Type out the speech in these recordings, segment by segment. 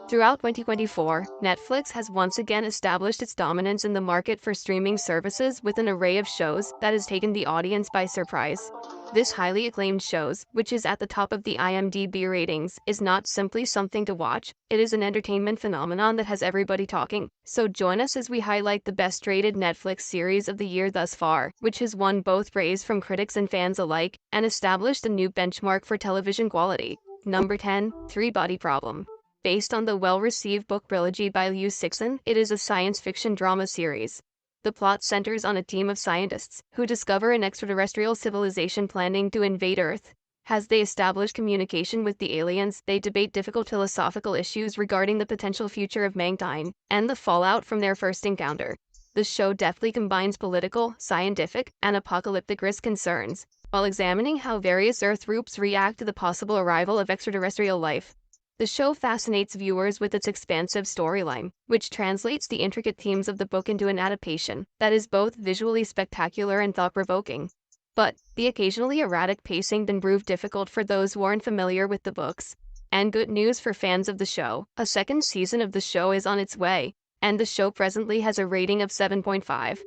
Throughout 2024, Netflix has once again established its dominance in the market for streaming services with an array of shows that has taken the audience by surprise. This highly acclaimed shows, which is at the top of the IMDb ratings, is not simply something to watch, it is an entertainment phenomenon that has everybody talking. So join us as we highlight the best-rated Netflix series of the year thus far, which has won both praise from critics and fans alike, and established a new benchmark for television quality. Number 10, Three Body Problem. Based on the well-received book trilogy by Liu Cixin, it is a science fiction drama series. The plot centers on a team of scientists who discover an extraterrestrial civilization planning to invade Earth. As they establish communication with the aliens, they debate difficult philosophical issues regarding the potential future of mankind and the fallout from their first encounter. The show deftly combines political, scientific, and apocalyptic risk concerns, while examining how various Earth groups react to the possible arrival of extraterrestrial life. The show fascinates viewers with its expansive storyline, which translates the intricate themes of the book into an adaptation that is both visually spectacular and thought-provoking. But the occasionally erratic pacing can prove difficult for those who aren't familiar with the books. And good news for fans of the show, a second season of the show is on its way, and the show presently has a rating of 7.5.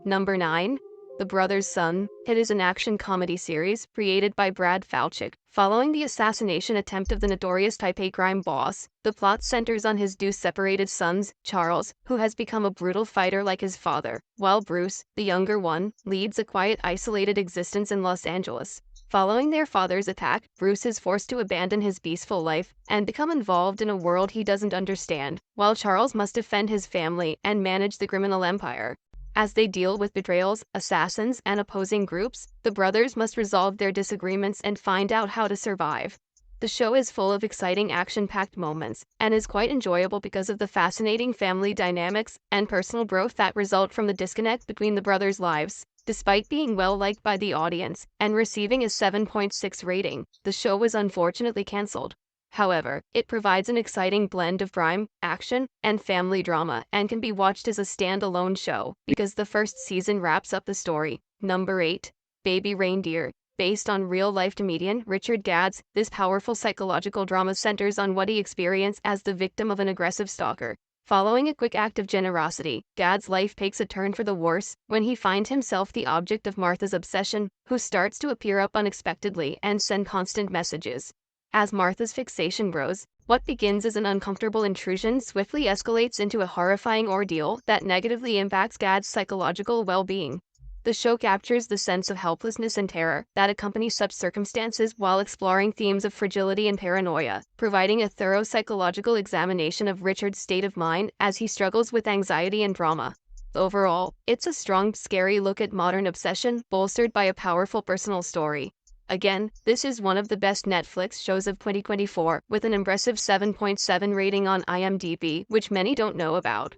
Number 9. The Brother's Son. It is an action comedy series created by Brad Falchuk. Following the assassination attempt of the notorious Taipei crime boss, the plot centers on his two separated sons, Charles, who has become a brutal fighter like his father, while Bruce, the younger one, leads a quiet, isolated existence in Los Angeles. Following their father's attack, Bruce is forced to abandon his peaceful life and become involved in a world he doesn't understand, while Charles must defend his family and manage the criminal empire. As they deal with betrayals, assassins, and opposing groups, the brothers must resolve their disagreements and find out how to survive. The show is full of exciting action-packed moments, and is quite enjoyable because of the fascinating family dynamics and personal growth that result from the disconnect between the brothers' lives. Despite being well-liked by the audience and receiving a 7.6 rating, the show was unfortunately cancelled. However, it provides an exciting blend of crime, action, and family drama and can be watched as a standalone show because the first season wraps up the story. Number 8. Baby Reindeer. Based on real-life comedian Richard Gadd's, this powerful psychological drama centers on what he experienced as the victim of an aggressive stalker. Following a quick act of generosity, Gadd's life takes a turn for the worse when he finds himself the object of Martha's obsession, who starts to appear up unexpectedly and send constant messages. As Martha's fixation grows, what begins as an uncomfortable intrusion swiftly escalates into a horrifying ordeal that negatively impacts Gadd's psychological well-being. The show captures the sense of helplessness and terror that accompany such circumstances while exploring themes of fragility and paranoia, providing a thorough psychological examination of Richard's state of mind as he struggles with anxiety and trauma. Overall, it's a strong, scary look at modern obsession, bolstered by a powerful personal story. Again, this is one of the best Netflix shows of 2024, with an impressive 7.7 rating on IMDb, which many don't know about.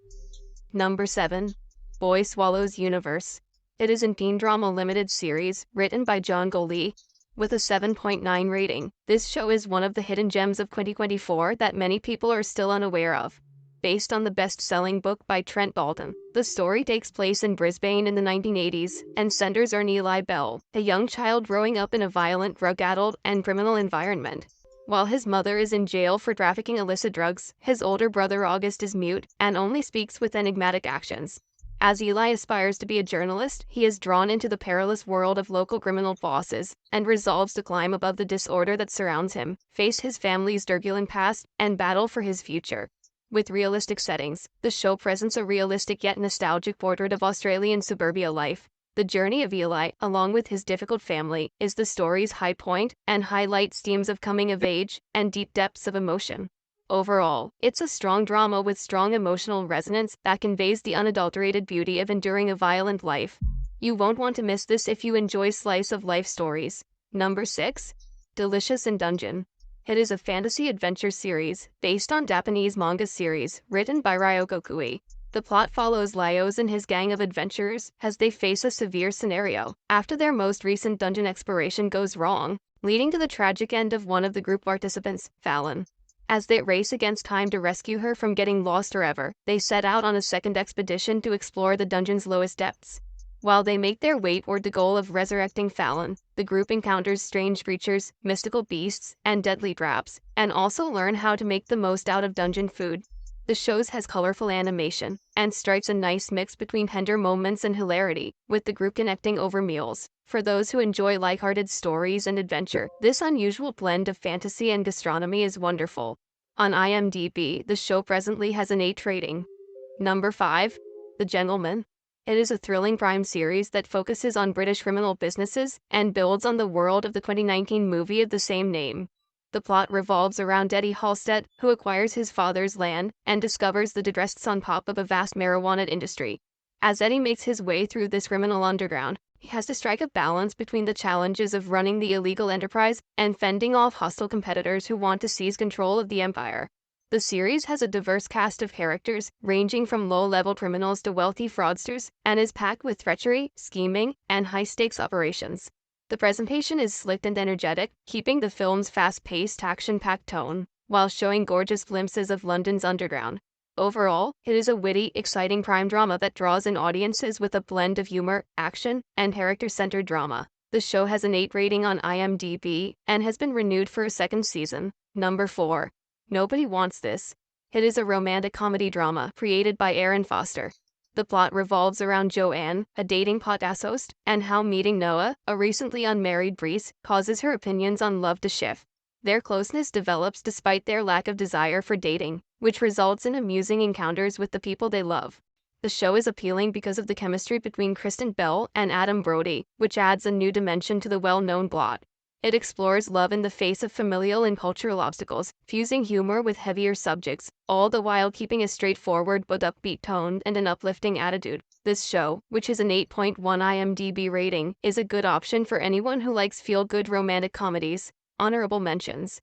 Number 7. Boy Swallows Universe. It is a teen drama limited series, written by John Golee, with a 7.9 rating. This show is one of the hidden gems of 2024 that many people are still unaware of. Based on the best-selling book by Trent Dalton, the story takes place in Brisbane in the 1980s and centers on Eli Bell, a young child growing up in a violent, drug-addled, and criminal environment. While his mother is in jail for trafficking illicit drugs, his older brother August is mute and only speaks with enigmatic actions. As Eli aspires to be a journalist, he is drawn into the perilous world of local criminal bosses and resolves to climb above the disorder that surrounds him, face his family's turbulent past, and battle for his future. With realistic settings, the show presents a realistic yet nostalgic portrait of Australian suburbia life. The journey of Eli, along with his difficult family, is the story's high point and highlights themes of coming of age and deep depths of emotion. Overall, it's a strong drama with strong emotional resonance that conveys the unadulterated beauty of enduring a violent life. You won't want to miss this if you enjoy slice-of-life stories. Number 6. Delicious in Dungeon. It is a fantasy adventure series based on Japanese manga series written by Ryoko Kui. The plot follows Laios and his gang of adventurers as they face a severe scenario after their most recent dungeon exploration goes wrong, leading to the tragic end of one of the group participants, Fallon. As they race against time to rescue her from getting lost forever, they set out on a second expedition to explore the dungeon's lowest depths. While they make their way toward the goal of resurrecting Fallon, the group encounters strange creatures, mystical beasts, and deadly traps, and also learn how to make the most out of dungeon food. The show has colorful animation and strikes a nice mix between tender moments and hilarity, with the group connecting over meals. For those who enjoy lighthearted stories and adventure, this unusual blend of fantasy and gastronomy is wonderful. On IMDb, the show presently has an 8 rating. Number 5. The Gentleman. It is a thrilling crime series that focuses on British criminal businesses and builds on the world of the 2019 movie of the same name. The plot revolves around Eddie Halstead, who acquires his father's land and discovers the distressed on top of a vast marijuana industry. As Eddie makes his way through this criminal underground, he has to strike a balance between the challenges of running the illegal enterprise and fending off hostile competitors who want to seize control of the empire. The series has a diverse cast of characters, ranging from low-level criminals to wealthy fraudsters, and is packed with treachery, scheming, and high-stakes operations. The presentation is slick and energetic, keeping the film's fast-paced, action-packed tone, while showing gorgeous glimpses of London's underground. Overall, it is a witty, exciting crime drama that draws in audiences with a blend of humor, action, and character-centered drama. The show has an 8 rating on IMDb and has been renewed for a second season. Number 4. Nobody Wants This. It is a romantic comedy drama created by Aaron Foster. The plot revolves around Joanne, a dating podcast host, and how meeting Noah, a recently unmarried priest, causes her opinions on love to shift. Their closeness develops despite their lack of desire for dating, which results in amusing encounters with the people they love. The show is appealing because of the chemistry between Kristen Bell and Adam Brody, which adds a new dimension to the well-known plot. It explores love in the face of familial and cultural obstacles, fusing humor with heavier subjects, all the while keeping a straightforward but upbeat tone and an uplifting attitude. This show, which has an 8.1 IMDb rating, is a good option for anyone who likes feel-good romantic comedies. Honorable mentions.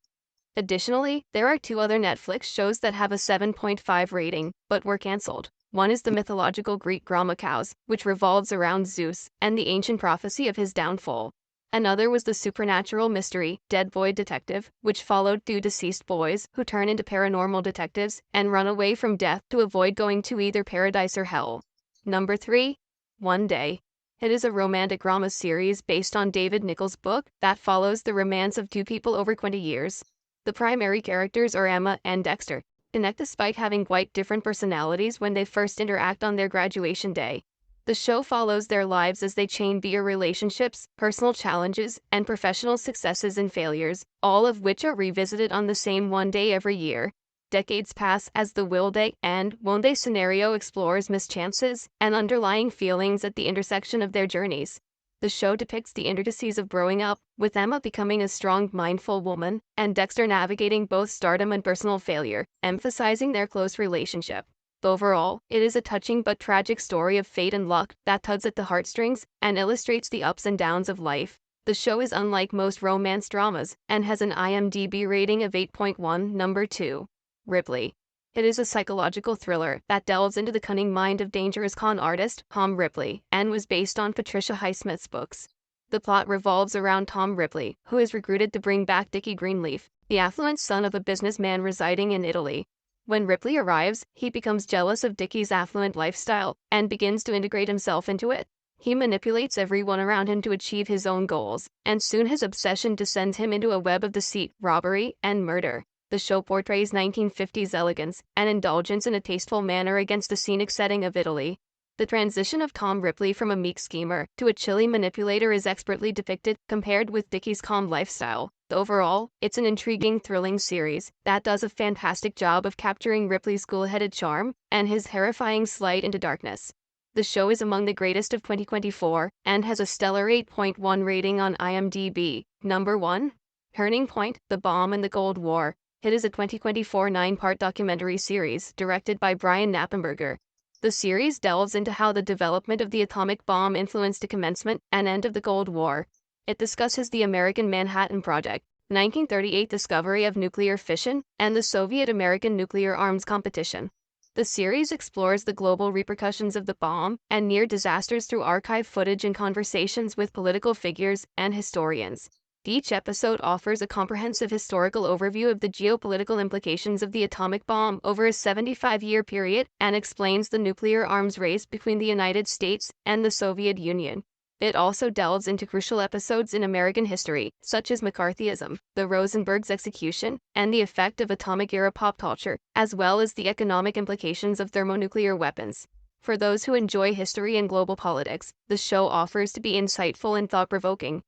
Additionally, there are 2 other Netflix shows that have a 7.5 rating, but were cancelled. One is the mythological Greek drama Chaos, which revolves around Zeus and the ancient prophecy of his downfall. Another was the supernatural mystery, Dead Boy Detective, which followed 2 deceased boys who turn into paranormal detectives and run away from death to avoid going to either paradise or hell. Number 3. One Day. It is a romantic drama series based on David Nichols' book that follows the romance of 2 people over 20 years. The primary characters are Emma and Dexter, connect despite having quite different personalities when they first interact on their graduation day. The show follows their lives as they chain via relationships, personal challenges, and professional successes and failures, all of which are revisited on the same one day every year. Decades pass as the will they and won't they scenario explores mischances and underlying feelings at the intersection of their journeys. The show depicts the intricacies of growing up, with Emma becoming a strong, mindful woman, and Dexter navigating both stardom and personal failure, emphasizing their close relationship. Overall, it is a touching but tragic story of fate and luck that tugs at the heartstrings and illustrates the ups and downs of life. The show is unlike most romance dramas and has an IMDb rating of 8.1. Number 2. Ripley. It is a psychological thriller that delves into the cunning mind of dangerous con artist Tom Ripley and was based on Patricia Highsmith's books. The plot revolves around Tom Ripley, who is recruited to bring back Dickie Greenleaf, the affluent son of a businessman residing in Italy. When Ripley arrives, he becomes jealous of Dickie's affluent lifestyle and begins to integrate himself into it. He manipulates everyone around him to achieve his own goals, and soon his obsession descends him into a web of deceit, robbery, and murder. The show portrays 1950s elegance and indulgence in a tasteful manner against the scenic setting of Italy. The transition of Tom Ripley from a meek schemer to a chilly manipulator is expertly depicted, compared with Dickie's calm lifestyle. Overall, it's an intriguing, thrilling series that does a fantastic job of capturing Ripley's cool-headed charm and his terrifying slide into darkness. The show is among the greatest of 2024 and has a stellar 8.1 rating on IMDb. Number 1. Turning Point, The Bomb and the Cold War. It is a 2024 9-part documentary series directed by Brian Knappenberger. The series delves into how the development of the atomic bomb influenced the commencement and end of the Cold War. It discusses the American Manhattan Project, 1938 discovery of nuclear fission, and the Soviet-American nuclear arms competition. The series explores the global repercussions of the bomb and near disasters through archive footage and conversations with political figures and historians. Each episode offers a comprehensive historical overview of the geopolitical implications of the atomic bomb over a 75-year period and explains the nuclear arms race between the United States and the Soviet Union. It also delves into crucial episodes in American history, such as McCarthyism, the Rosenberg's execution, and the effect of atomic-era pop culture, as well as the economic implications of thermonuclear weapons. For those who enjoy history and global politics, the show offers to be insightful and thought-provoking.